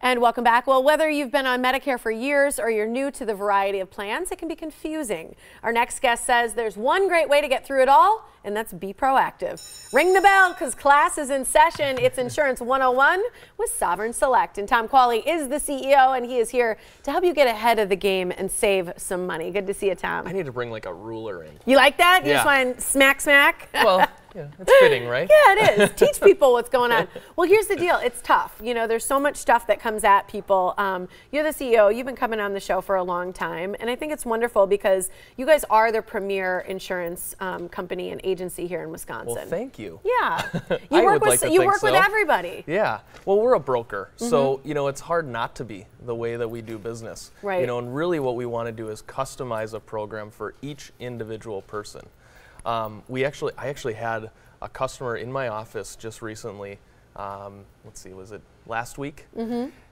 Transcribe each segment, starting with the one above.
And welcome back. Well, whether you've been on Medicare for years or you're new to the variety of plans, it can be confusing. Our next guest says there's one great way to get through it all, and that's be proactive. Ring the bell because class is in session. It's Insurance 101 with Sovereign Select. And Tom Qualley is the CEO, and he is here to help you get ahead of the game and save some money. Good to see you, Tom. I need to bring like a ruler in. You like that? You Yeah. just want to smack? Well, yeah, it's fitting, right? Yeah, it is. Teach people what's going on. Well, here's the deal. It's tough. You know, there's so much stuff that comes at people. You're the CEO. You've been coming on the show for a long time. And I think it's wonderful because you guys are the premier insurance company and agency here in Wisconsin. Well, thank you. Yeah. I would like to think You work with so. everybody. Yeah. Well, we're a broker. So, you know, it's hard not to be the way that we do business. Right. You know, and really what we want to do is customize a program for each individual person. I actually had a customer in my office just recently, let's see, was it last week?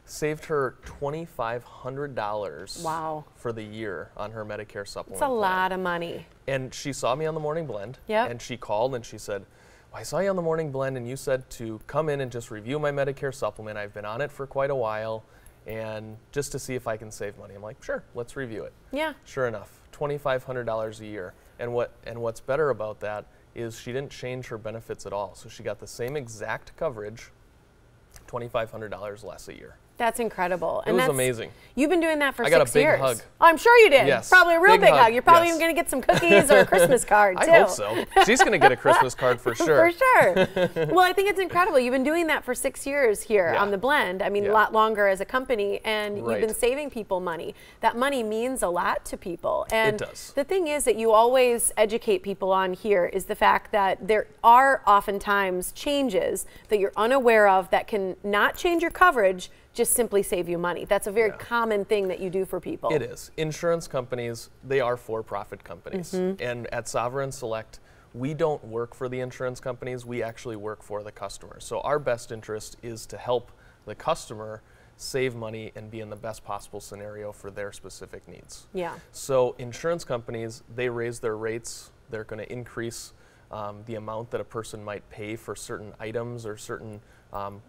Saved her $2,500 Wow. for the year on her Medicare supplement. It's a lot of money. And she saw me on the Morning Blend, Yep. and she called and she said, well, I saw you on the Morning Blend and you said to come in and just review my Medicare supplement. I've been on it for quite a while, and just to see if I can save money. I'm like, sure, let's review it. Yeah. Sure enough, $2,500 a year. And what's better about that is she didn't change her benefits at all. So she got the same exact coverage, $2,500 less a year. That's incredible. It was amazing. You've been doing that for 6 I years. got a big hug. Oh, I'm sure you did. Yes. Probably a real big hug. You're probably Yes. even going to get some cookies or a Christmas card, too. I hope so. She's going to get a Christmas card for sure. For sure. Well, I think it's incredible. You've been doing that for 6 years here Yeah. on the Blend. I mean, Yeah. a lot longer as a company, and you've Right. been saving people money. That money means a lot to people. And It does. the thing is that you always educate people on here is the fact that there are oftentimes changes that you're unaware of that can not change your coverage, just simply save you money. That's a very common thing that you do for people. It is. Insurance companies, they are for-profit companies. And at Sovereign Select, we don't work for the insurance companies, we actually work for the customer. So our best interest is to help the customer save money and be in the best possible scenario for their specific needs. Yeah. So insurance companies, they raise their rates, they're going to increase the amount that a person might pay for certain items or certain,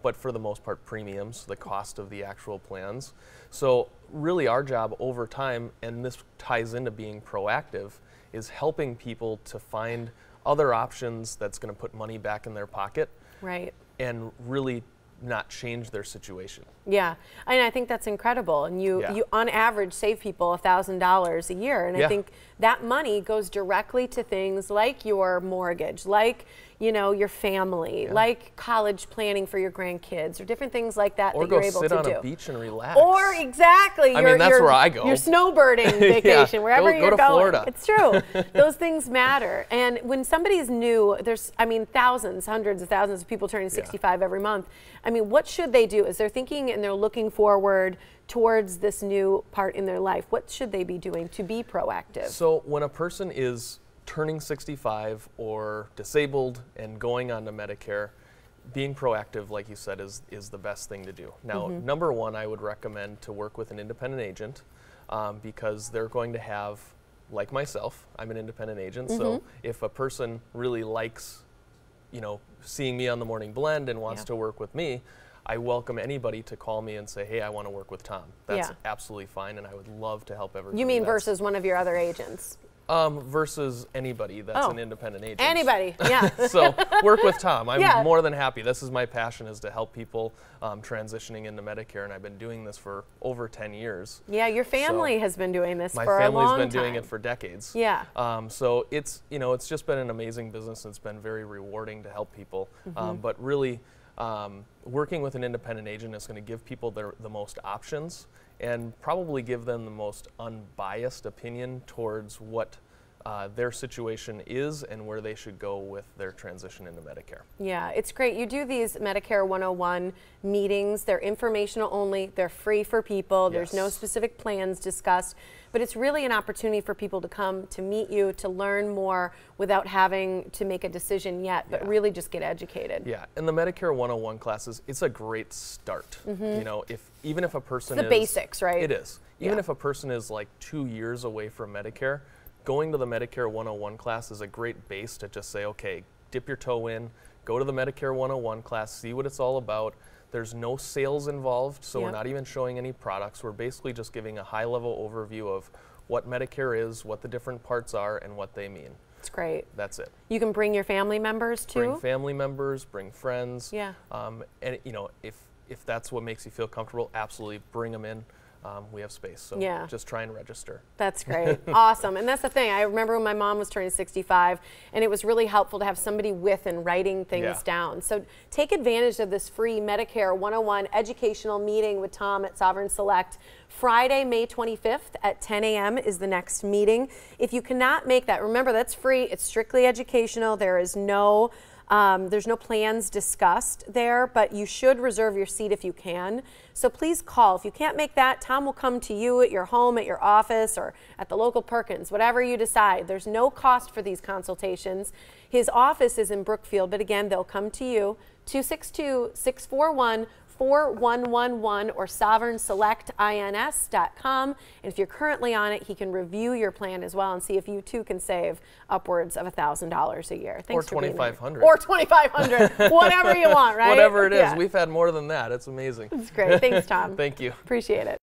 but for the most part, premiums, the cost of the actual plans. So really our job over time, and this ties into being proactive, is helping people to find other options that's going to put money back in their pocket. Right. And really not change their situation. Yeah, and I think that's incredible. And you on average save people $1,000 a year, and I think that money goes directly to things like your mortgage, like your family, like college planning for your grandkids, or different things like that Or that you're able to do. go sit on a beach and relax. Or exactly, I mean, that's where I go. Your snowbirding vacation, wherever you're go to going. Florida. It's true. Those things matter. And when somebody's new, there's, thousands, hundreds of thousands of people turning 65 every month. I mean, what should they do? As they're thinking and they're looking forward towards this new part in their life, what should they be doing to be proactive? So when a person is turning 65 or disabled and going on to Medicare, being proactive, like you said, is the best thing to do. Now, number one, I would recommend to work with an independent agent because they're going to have, like myself, I'm an independent agent, so if a person really likes, seeing me on the Morning Blend and wants to work with me, I welcome anybody to call me and say, hey, I want to work with Tom. That's absolutely fine, and I would love to help everybody. You mean versus one of your other agents? Versus anybody that's an independent agent. Anybody, yeah. So work with Tom. I'm more than happy. This is my passion, is to help people transitioning into Medicare, and I've been doing this for over 10 years. Yeah, your family has been doing this for a long time. My family's been doing it for decades. Yeah. So it's it's just been an amazing business, and it's been very rewarding to help people. But really, working with an independent agent is going to give people the most options and probably give them the most unbiased opinion towards what their situation is and where they should go with their transition into Medicare. Yeah, it's great. You do these Medicare 101 meetings. They're informational only. They're free for people. There's no specific plans discussed. But it's really an opportunity for people to come to meet you, to learn more without having to make a decision yet, but really just get educated. Yeah, and the Medicare 101 classes, it's a great start. Even if a person it's the basics, right? It is. Even if a person is like 2 years away from Medicare, going to the Medicare 101 class is a great base to just say, okay, dip your toe in, go to the Medicare 101 class, see what it's all about, There's no sales involved, so we're Yep. not even showing any products. We're basically just giving a high-level overview of what Medicare is, what the different parts are, and what they mean. It's great. That's it. You can bring your family members too? Bring family members, bring friends. Yeah. And you know, if that's what makes you feel comfortable, absolutely bring them in. We have space, so Yeah. just try and register. That's great. Awesome. And that's the thing. I remember when my mom was turning 65, and it was really helpful to have somebody with and writing things Yeah. down. So take advantage of this free Medicare 101 educational meeting with Tom at Sovereign Select. Friday, May 25th at 10 a.m. is the next meeting. If you cannot make that, remember that's free. It's strictly educational. There's no plans discussed there, but you should reserve your seat if you can. So please call. If you can't make that, Tom will come to you at your home, at your office, or at the local Perkins, whatever you decide. There's no cost for these consultations. His office is in Brookfield, but again, they'll come to you, 262-641-4111 or sovereignselectins.com. And if you're currently on it, he can review your plan as well and see if you too can save upwards of $1,000 a year. Thanks or for being there. $2,500. Or $2,500. Whatever you want, right? Whatever it is. Yeah. We've had more than that. It's amazing. It's great. Thanks, Tom. Thank you. Appreciate it.